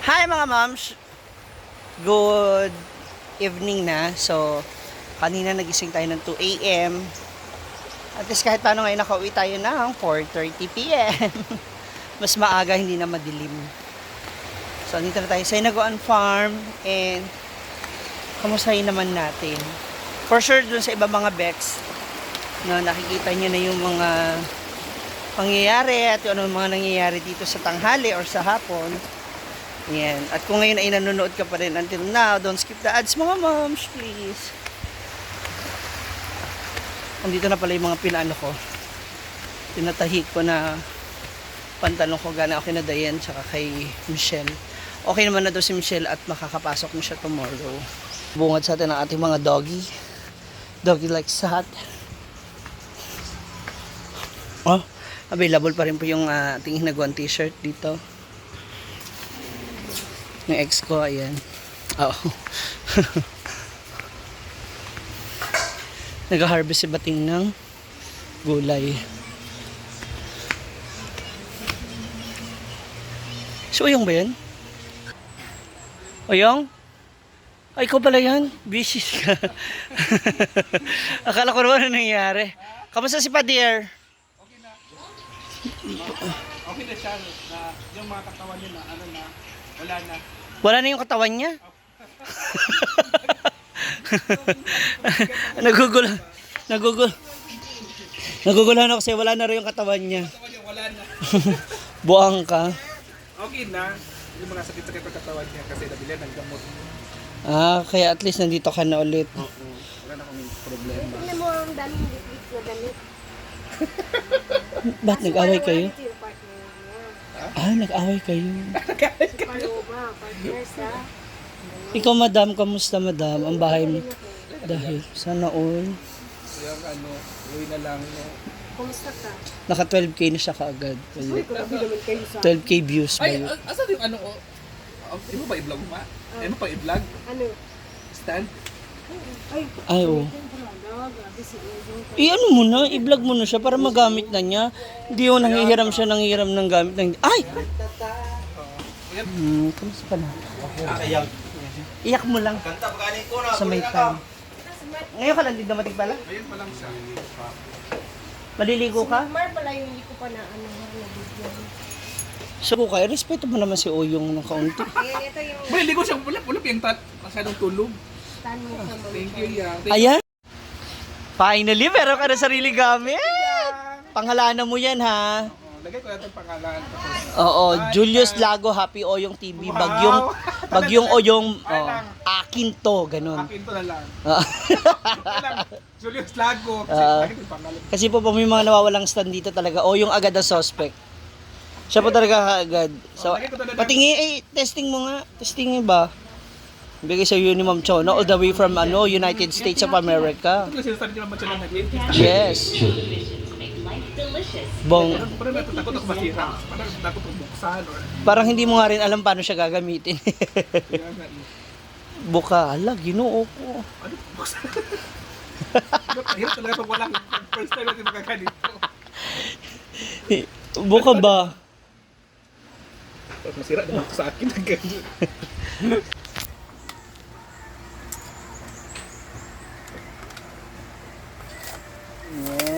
Hi mga moms! Good evening na. So, kanina nagising tayo ng 2 a.m. At least kahit paano ngayon nakauwi tayo ng 4:30 p.m. Mas maaga, hindi na madilim. So, dito na tayo sa Inagoan Farm and kamustahin naman natin. For sure, dun sa iba mga Bex, no, nakikita nyo na yung mga pangyayari at yung ano mga nangyayari dito sa tanghali or sa hapon. Yan. At kung ngayon ay nanonood ka pa rin until now, don't skip the ads mga moms, please. Andito na pala yung mga pinaano ko. Tinatahi ko na pantalon ko gana okay na Dayan tsaka kay Michelle. Okay naman na daw si Michelle at makakapasok na siya tomorrow. Bungad sa atin ang ating mga doggy. Doggy like that. Oh, available pa rin po yung ating Inagoan t-shirt dito. Yung ex ko, ayan. Oo. Nag-harvest si Bating ng gulay. So, Oyong ba yan? Oyong? Ay, ikaw pala yan? Busy ka. Akala ko naman ano nangyari. Kamusta si Padier? Okay na. Okay na siya na yung mga katawan niya na ano na wala na. Wala na yung katawan niya? Naguguluhan ako kasi wala na rin yung katawan niya. Katawan niya wala na. Buang ka. Okay na. Yung mga sakit-sakit ng katawan niya kasi nabili ng gamot. Kaya at least nandito ka na ulit. Wala na kaming problema. Tignan mo ang daming lit-lit na damit. Ba't nag-away kayo? Ito yung partner niya. Nag-away kayo. Paloma, partners ha. Ikaw madam, kamusta madam? Ang bahay mo. Dahil, sana all. Kaya ano, uwi na lang. No? Kumusta ka? Naka 12k na siya kaagad. Uy, grabe naman kayo sa... 12k views ba Ay, yun? asan yung ano? Hindi mo ba i-vlog mo? Ano pa i-vlog? Ano? Stand? Ay, oo. Grabe si Edo. Ano mo na, i-vlog mo na siya para magamit na niya. Hindi yung nangihiram siya, nangihiram ng gamit. Ay! Kamusta ka na? Iyak mo lang. Sa may time. Ngayon ka lang din dumating pala? Ayun pa lang siya. Maliligo ka? Mar pala yung hindi ko pa na ano na video. So, kaya respeto mo naman si Oyong ng kaunti. Ayan, ito yung May ligo siyang ulap yung masyadong tulog. stand mo sa mga. Thank you, yeah. Ayan. Finally, meron ka na sarili gamit. Pangalanan mo yan, ha? Lagay ko natin pangalan. Oo, Julius Lago, Happy Oyong TV. Bagyong Oyong, akin to, ganun. Akin to na lang. Ah. Julius Lago. Kasi pangalan. Kasi po may mga nawawalang stand dito talaga. Oyong agad ang suspect. Siya po talaga agad. So, patingi, testing mo nga. Testing ba? Bigay sa ni Ma'am Chona all the way from United States of America. Ito sinasabi niyo naman siya lang nag-edit. Yes. Bong. Parang natatakot ako masira. Parang natatakot ako buksan. Parang hindi mo nga rin alam paano siya gagamitin. Kaya nga eh. Buka, ala, ginoo ko. Ano buksan? Hirap talaga pag walang first time natin makaganito. Buka ba? Pag masira naman ako sa akin ng ganyan.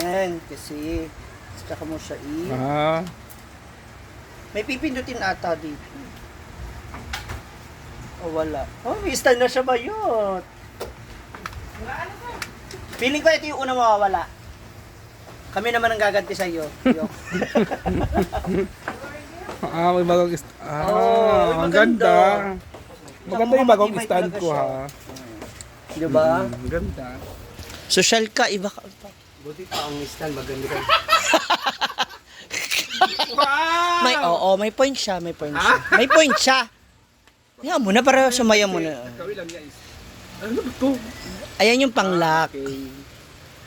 Yan, kasi tsaka mo siya May pipindutin ata dito. O wala. Oh, may stand na siya ba yun? Feeling ko ito yung una mawawala. Kami naman ang gaganti sa iyo. May bagong ang ganda. Maganda yung bagong stand ko ha. Di ba? Ang ganda. Social ka, iba ka. Buti pa ang stand, maganda ka. Wow! May point siya, may point siya. May point siya. Yan mo na para sumaya mo na. Gawin lang niya is. Ano ba ito? Ayan yung pang-lock. Okay.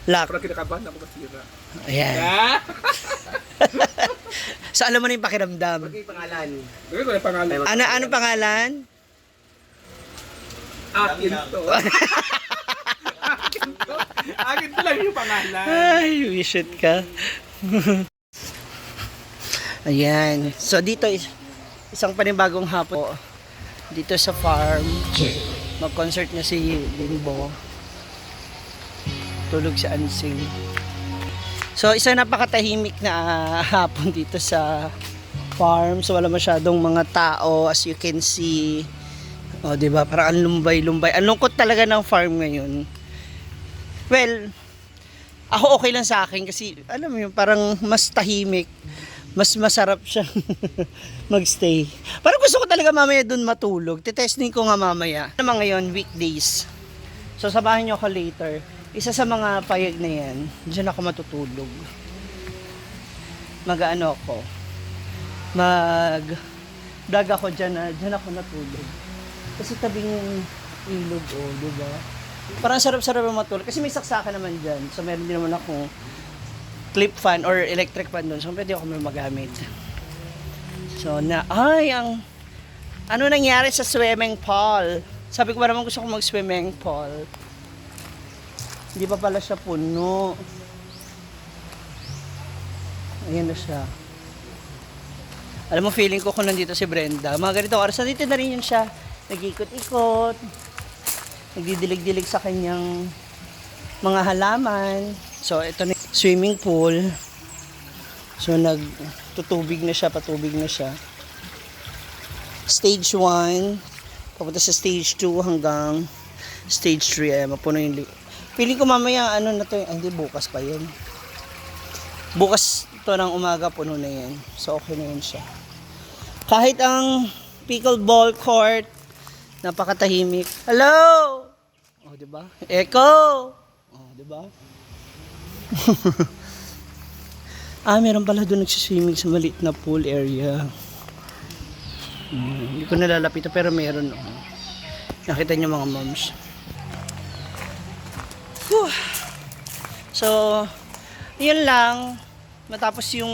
Lock. Parang kinakabahan ako masira. Ayan. Ah! So alam mo na yung pakiramdam. Bagay pangalan. Gawin ko na yung pangalan. Ano pangalan? Akin to. Akin to. Akin to lang yung pangalan. Ay, wish it ka. Ayan. So dito isang panibagong hapon. dito sa farm. Mag-concert na si Bimbo. Tulog si Ansing. So, isa napakatahimik na hapon dito sa farm. So, wala masyadong mga tao as you can see. O, diba? Parang ang lumbay-lumbay. Ang lungkot talaga ng farm ngayon. Well, ako okay lang sa akin kasi, alam mo yun, parang mas tahimik. Mas masarap siya magstay. Parang gusto ko talaga mamaya dun matulog. Titesting ko nga mamaya. Naman ngayon, weekdays. So, sabahan nyo ako later. Isa sa mga payag na yan, dyan ako matutulog. Mag-ano ako. Mag-vlog ako dyan na, dyan ako natulog. Kasi tabing ilog, oh, diba? Parang sarap-sarap ang matulog. Kasi may saksakan naman dyan. So, meron din naman akong clip fan or electric fan doon. So, pwede ako may magamit. So, ano nangyari sa swimming pool? Sabi ko ba naman gusto ko mag-swimming pool. Hindi pa pala siya puno. Ayan na siya. Alam mo, feeling ko kung nandito si Brenda. Mga ganitong oras, nandito na rin yun siya. Nag-ikot-ikot. Nagdidilig-dilig sa kanyang mga halaman. So, ito na yung swimming pool. So, nagtutubig na siya, patubig na siya. Stage 1. Papunta sa stage 2 hanggang stage 3. Ay, mapuno yung feeling ko mamaya, ano na to, hindi, bukas pa yun. Bukas to ng umaga, puno na yan. So, okay na yun siya. Kahit ang pickleball court, napakatahimik. Hello! Oh, diba? Echo! Oh, diba? Meron pala doon nagsiswimming sa maliit na pool area. Hindi ko nalalapitan, pero meron. Oh. Nakita niyo mga moms. Whew. So, yun lang. Matapos yung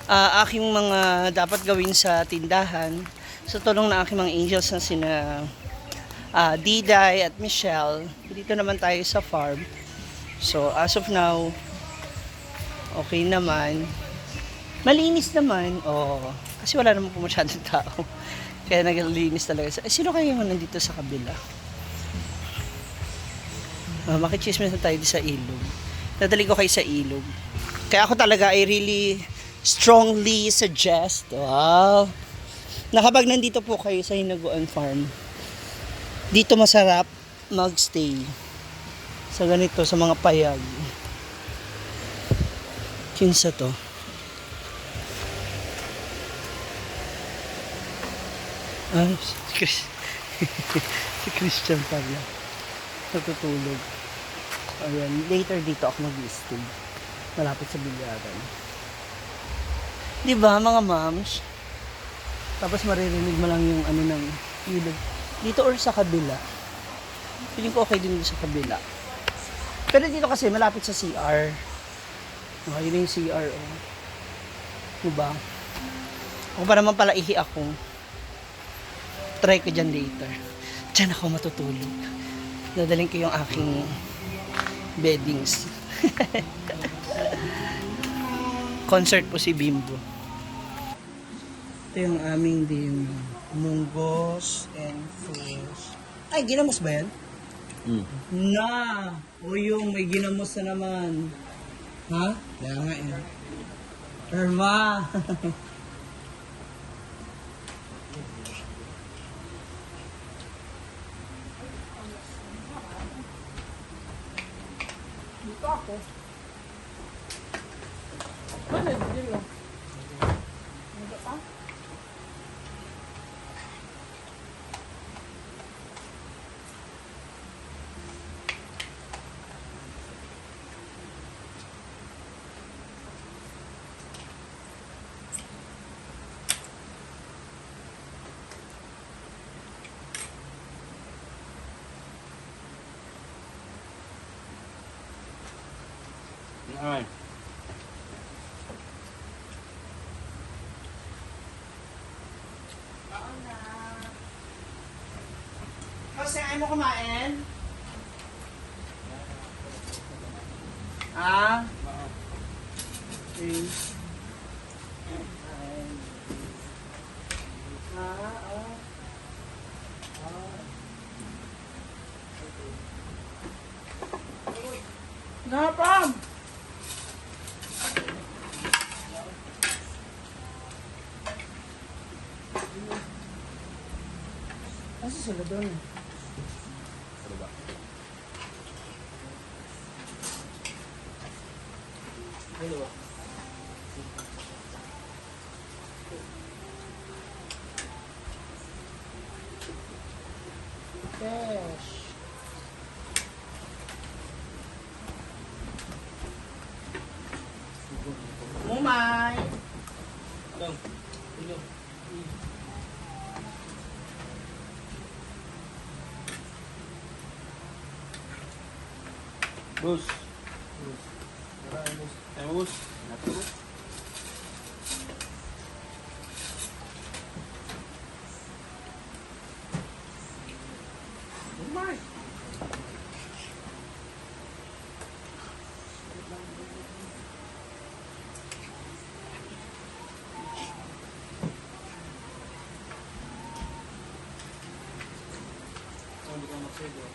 aking mga dapat gawin sa tindahan, sa tulong ng aking mga angels na sina Diday at Michelle, dito naman tayo sa farm. So, as of now, okay naman. Malinis naman. Oh, kasi wala naman po masyadong tao. Kaya naglinis talaga. Sino kaya yung nandito sa kabila? Makichismis na tayo sa ilog. Nadali ko kayo sa ilog. Kaya ako talaga, I really strongly suggest, wow, na kapag nandito po kayo sa Hinaguan Farm, dito masarap magstay. Sa ganito, sa mga payag. Kinsa to? Si Christian pala. Natutulog. Ayan, later dito ako mag-stay. Malapit sa bilyaran. Diba, mga moms? Tapos maririnig mo lang yung ano ng ilog. Dito or sa kabila. Feeling ko okay din dito sa kabila. Pero dito kasi malapit sa CR. Oh, yun yung CR. Oh. Diba? Kung pa naman pala ihi ako, try ko dyan later. Dyan ako matutulog. Dadaling ko yung aking beddings. Concert po si Bimbo. Ito yung aming din munggos and fish. Ay, ginamos ba yan? Na! O yung may ginamos na naman. Ha? Kaya nga yan. Irma! Dito ako. Ano dito? Dito pa? Ay. Kasi ayaw mo kumain? Ah? Okay. Oh. Kasi sila doon eh. Ano ba? Ano ba? Fish. Mumay. Lang. Ino. Bus. Ay, bus. Umay. Hindi ka magsayo.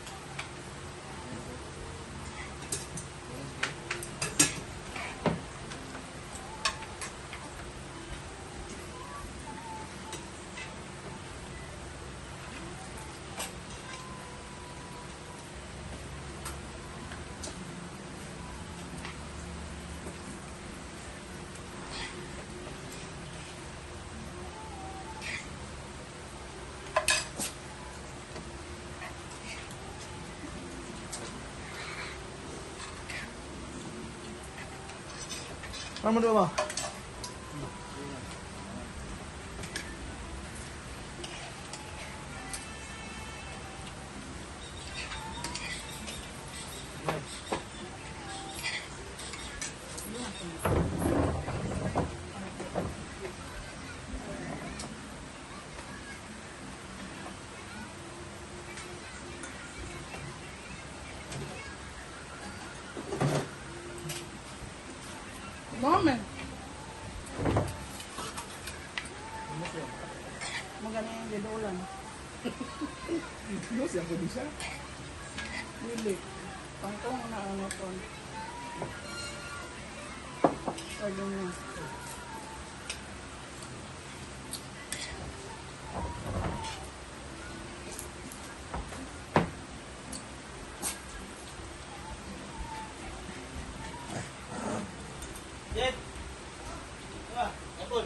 Ano mo ba? Mami. Maganda yung gidolan. Ano siya ko di siya? Lili. Pangkong na ano to. Pwede na. Jet! Diba? Apol!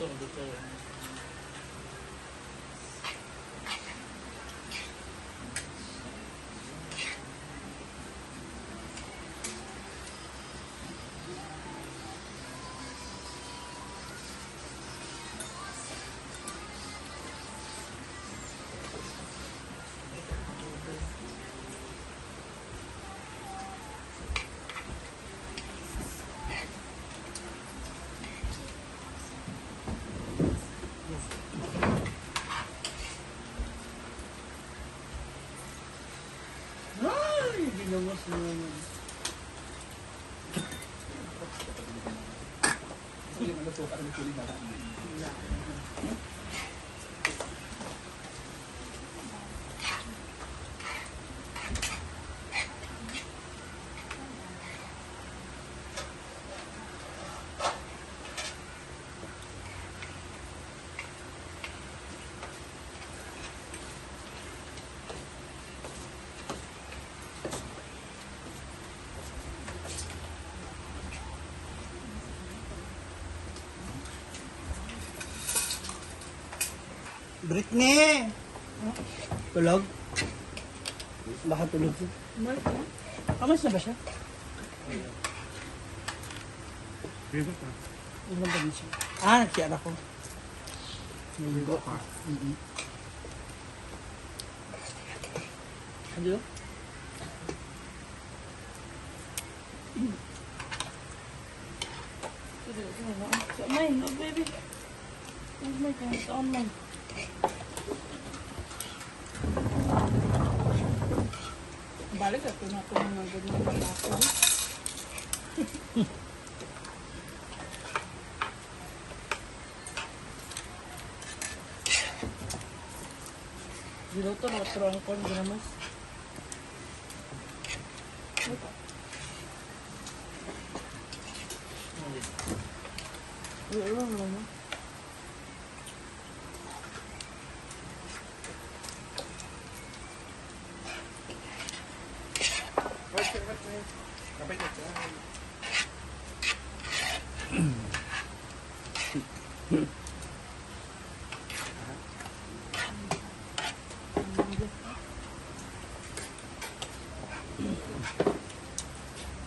Dito. Ay! Ginamos mo naman. Sige, maluto ka rin kulit natin. Britney! Tulog? Baka tulog siya. Malik na. Kamas na ba siya? Dito ka. Ilan ba niya siya? Ah, nag-share ako. Dito ka. Ano? Sa online, oh baby. Online ka, sa online. Balik ako na ito mga ganyan na ako. Diluto na otro ang corn ginamas. Ulo mo. Kapit na siya.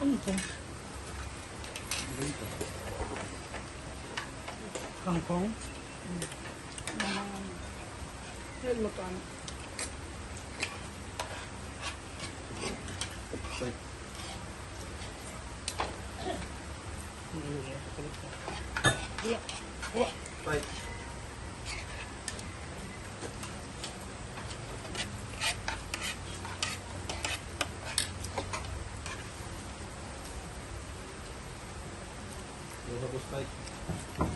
Ano to? Kangkong. Hell, magkano? Right. Tapos, right.